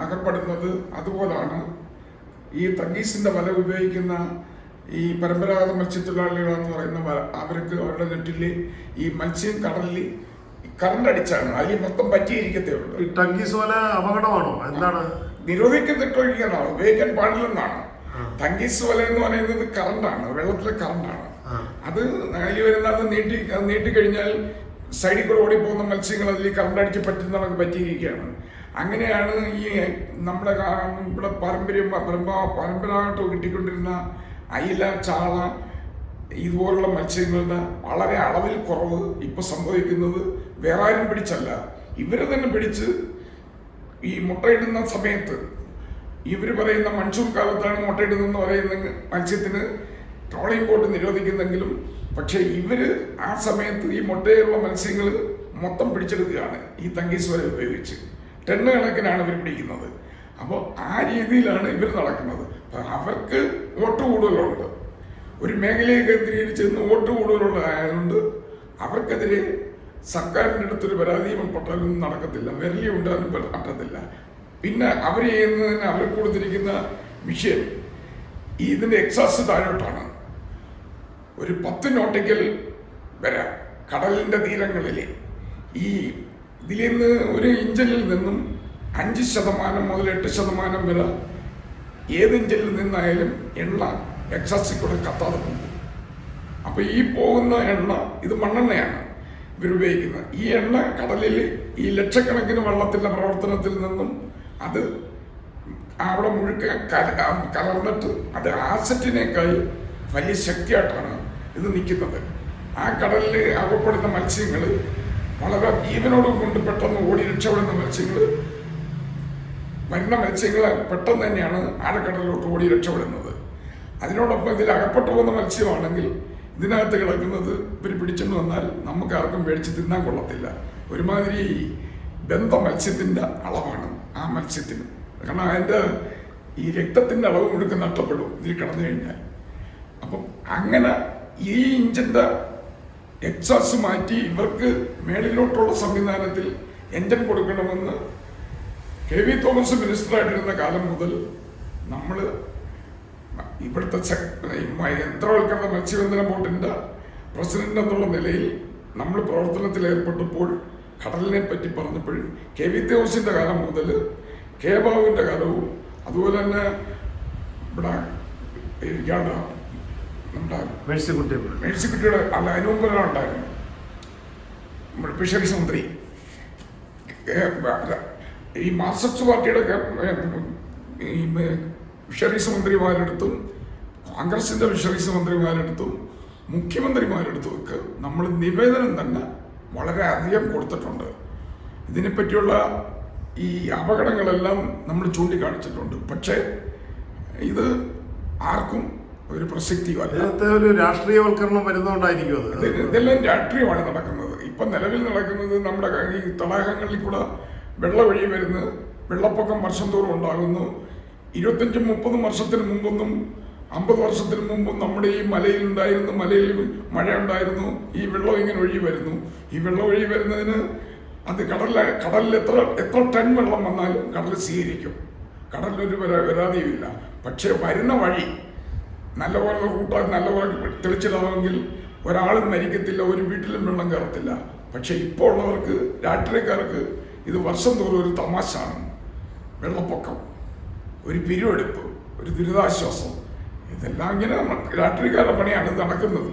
അകപ്പെടുന്നത്. അതുപോലാണ് ഈ തങ്കീസിൻ്റെ വല ഉപയോഗിക്കുന്ന ഈ പരമ്പരാഗത മത്സ്യത്തൊഴിലാളികളെന്ന് പറയുന്ന അവർക്ക് അവരുടെ നെറ്റിൽ ഈ മത്സ്യം കടലിൽ കറണ്ട് അടിച്ചാണ് അതിൽ മൊത്തം പറ്റിയിരിക്കത്തേ ഉള്ളൂ. ഈ ടങ്കീസ് വല അപകടമാണോ? എന്താണ്? നിരോധിക്കപ്പെട്ടൊഴിക്കാനാണ്, ഉപയോഗിക്കാൻ പാടില്ലെന്നാണ്. തങ്കീസ് വല എന്ന് പറയുന്നത് കറണ്ടാണ്, വെള്ളത്തിലെ കറണ്ടാണ്. അത് അതിൽ വരുന്നത് നീട്ടിക്കഴിഞ്ഞാൽ സൈഡിൽ കൂടെ ഓടിപ്പോകുന്ന മത്സ്യങ്ങൾ അതിൽ കറണ്ടടിച്ച് പറ്റുന്നതൊക്കെ പറ്റിയിരിക്കുകയാണ്. അങ്ങനെയാണ് ഈ നമ്മുടെ ഇവിടെ പരമ്പരാഗതമായിട്ട് കിട്ടിക്കൊണ്ടിരുന്ന അയില, ചാള ഇതുപോലുള്ള മത്സ്യങ്ങളുടെ വളരെ അളവിൽ കുറവ് ഇപ്പോൾ സംഭവിക്കുന്നത് വേറെ ആരും പിടിച്ചല്ല, ഇവർ തന്നെ പിടിച്ച് ഈ മുട്ടയിടുന്ന സമയത്ത് ഇവർ പറയുന്ന മൺസൂൺ കാലത്താണ് മുട്ടയിടുന്നതെന്ന് പറയുന്ന മത്സ്യത്തിന് ട്രോളിംഗ് ബോട്ട് നിരോധിക്കുന്നെങ്കിലും പക്ഷേ ഇവർ ആ സമയത്ത് ഈ മുട്ടയുള്ള മത്സ്യങ്ങൾ മൊത്തം പിടിച്ചെടുക്കുകയാണ് ഈ തങ്കീസ് വല ഉപയോഗിച്ച്. ടണ്ണ് കണക്കിനാണ് ഇവർ പിടിക്കുന്നത്. അപ്പോൾ ആ രീതിയിലാണ് ഇവർ നടക്കുന്നത്. അവർക്ക് വോട്ട് കൂടുതലുണ്ട്, ഒരു മേഖലയെ കേന്ദ്രീകരിച്ച് വോട്ട് കൂടുതലുള്ളതായതുകൊണ്ട് അവർക്കെതിരെ സർക്കാരിൻ്റെ അടുത്തൊരു പരാതിയും പെട്ടാലൊന്നും നടക്കത്തില്ല, വിരലി ഉണ്ടാകാനും പറ്റത്തില്ല. പിന്നെ അവർ ചെയ്യുന്നതിന് അവർ കൊടുത്തിരിക്കുന്ന മിഷൻ ഇതിൻ്റെ എക്സാസ് താഴോട്ടാണ്. ഒരു 10 നോട്ടിക്കൽ വരെ കടലിൻ്റെ തീരങ്ങളിൽ ഈ ഇതിൽ നിന്ന് ഒരു ഇഞ്ചിനിൽ നിന്നും 5% മുതൽ 8% വരെ ഏത് ഇഞ്ചിനിൽ നിന്നായാലും എണ്ണ എക്സാസിൽ കൂടെ കത്താതെ പോകും. അപ്പോൾ ഈ പോകുന്ന എണ്ണ ഇത് മണ്ണെണ്ണയാണ് ഇവരുപയോഗിക്കുന്നത്. ഈ എണ്ണ കടലിൽ ഈ ലക്ഷക്കണക്കിന് വെള്ളത്തിൻ്റെ പ്രവർത്തനത്തിൽ നിന്നും അത് അവിടെ മുഴുക്ക കലർന്നിട്ട് അത് ആസറ്റിനേക്കായി വലിയ ശക്തിയായിട്ടാണ് ഇത് നിൽക്കുന്നത്. ആ കടലിൽ അകപ്പെടുന്ന മത്സ്യങ്ങൾ വളരെ ജീവനോട് കൊണ്ട് പെട്ടെന്ന് ഓടി രക്ഷപ്പെടുന്ന മത്സ്യങ്ങൾ വരുന്ന മത്സ്യങ്ങൾ പെട്ടെന്ന് തന്നെയാണ് ആഴക്കടലിലോട്ട് ഓടി രക്ഷപ്പെടുന്നത്. അതിനോടൊപ്പം ഇതിൽ അകപ്പെട്ടു പോകുന്ന മത്സ്യമാണെങ്കിൽ ഇതിനകത്ത് കിടക്കുന്നത് ഇവർ പിടിച്ചെന്ന് വന്നാൽ നമുക്ക് ആർക്കും മേടിച്ച് തിന്നാൻ കൊള്ളത്തില്ല. ഒരുമാതിരി ബന്ധ മത്സ്യത്തിൻ്റെ അളവാണ് ആ മത്സ്യത്തിന്. കാരണം അതിൻ്റെ ഈ രക്തത്തിൻ്റെ അളവ് മുഴുവൻ നഷ്ടപ്പെടും ഇതിൽ കിടന്നു കഴിഞ്ഞാൽ. അപ്പം അങ്ങനെ ഈ ഇഞ്ചിൻ്റെ എക്സാസ് മാറ്റി ഇവർക്ക് മേളിലോട്ടുള്ള സംവിധാനത്തിൽ എൻജിൻ കൊടുക്കണമെന്ന് KV തോമസ് മിനിസ്റ്ററായിട്ടിരുന്ന കാലം മുതൽ നമ്മൾ ഇവിടുത്തെ യന്ത്രവൽക്കരണ മത്സ്യബന്ധന ബോർഡിൻ്റെ പ്രസിഡന്റ് എന്നുള്ള നിലയിൽ നമ്മൾ പ്രവർത്തനത്തിൽ ഏർപ്പെട്ടപ്പോൾ കടലിനെ പറ്റി പറഞ്ഞപ്പോഴും KV തോമസിൻ്റെ കാലം മുതൽ കെ ബാബുവിൻ്റെ കാലവും അതുപോലെ തന്നെ ഇവിടെ ഇരിക്കാണ്ട് നമ്മുടെ മേഴ്സിക്കുട്ടിയുടെ അല്ല അതിന് മുമ്പുണ്ടായിരുന്നു നമ്മുടെ ഫിഷറീസ് മന്ത്രി ഈ മാർക്സിസ്റ്റ് പാർട്ടിയുടെ ഈ ഫിഷറീസ് മന്ത്രിമാരെടുത്തും കോൺഗ്രസിൻ്റെ ഫിഷറീസ് മന്ത്രിമാരെടുത്തും മുഖ്യമന്ത്രിമാരെടുത്തും ഒക്കെ നമ്മൾ നിവേദനം തന്നെ വളരെ അധികം കൊടുത്തിട്ടുണ്ട്. ഇതിനെപ്പറ്റിയുള്ള ഈ അപകടങ്ങളെല്ലാം നമ്മൾ ചൂണ്ടിക്കാണിച്ചിട്ടുണ്ട്. പക്ഷേ ഇത് ആർക്കും ഒരു പ്രസക്തിയല്ല. ഒരു രാഷ്ട്രീയവൽക്കരണം വരുന്നതുകൊണ്ടായിരിക്കും അത്. ഇതെല്ലാം രാഷ്ട്രീയമാണ് നടക്കുന്നത്. ഇപ്പം നിലവിൽ നടക്കുന്നത് നമ്മുടെ ഈ തടാകങ്ങളിൽ കൂടെ വെള്ളമൊഴി വരുന്നു, വെള്ളപ്പൊക്കം വർഷം തോറും ഉണ്ടാകുന്നു. 25-30 വർഷത്തിന് മുമ്പൊന്നും 50 വർഷത്തിന് മുമ്പും നമ്മുടെ ഈ മലയിൽ മഴ ഉണ്ടായിരുന്നു, ഈ വെള്ളം ഇങ്ങനെ ഒഴുകി വരുന്നു. ഈ വെള്ളം ഒഴുകി വരുന്നതിന് അത് കടലിൽ എത്ര ടൺ വെള്ളം വന്നാലും കടൽ സ്വീകരിക്കും, കടലിലൊരു പരാതിയുമില്ല. പക്ഷേ വരുന്ന വഴി നല്ലപോലെ കൂട്ടാൻ നല്ലപോലെ തെളിച്ചിടാമെങ്കിൽ ഒരാളും മരിക്കത്തില്ല, ഒരു വീട്ടിലും വെള്ളം കയറത്തില്ല. പക്ഷെ ഇപ്പോൾ ഉള്ളവർക്ക് രാഷ്ട്രീയക്കാർക്ക് ഇത് വർഷം തോറും ഒരു തമാശാണ്. വെള്ളപ്പൊക്കം, ഒരു പിരിവെടുപ്പ്, ഒരു ദുരിതാശ്വാസം, ഇതെല്ലാം ഇങ്ങനെ രാഷ്ട്രീയക്കാരുടെ പണിയാണ് നടക്കുന്നത്.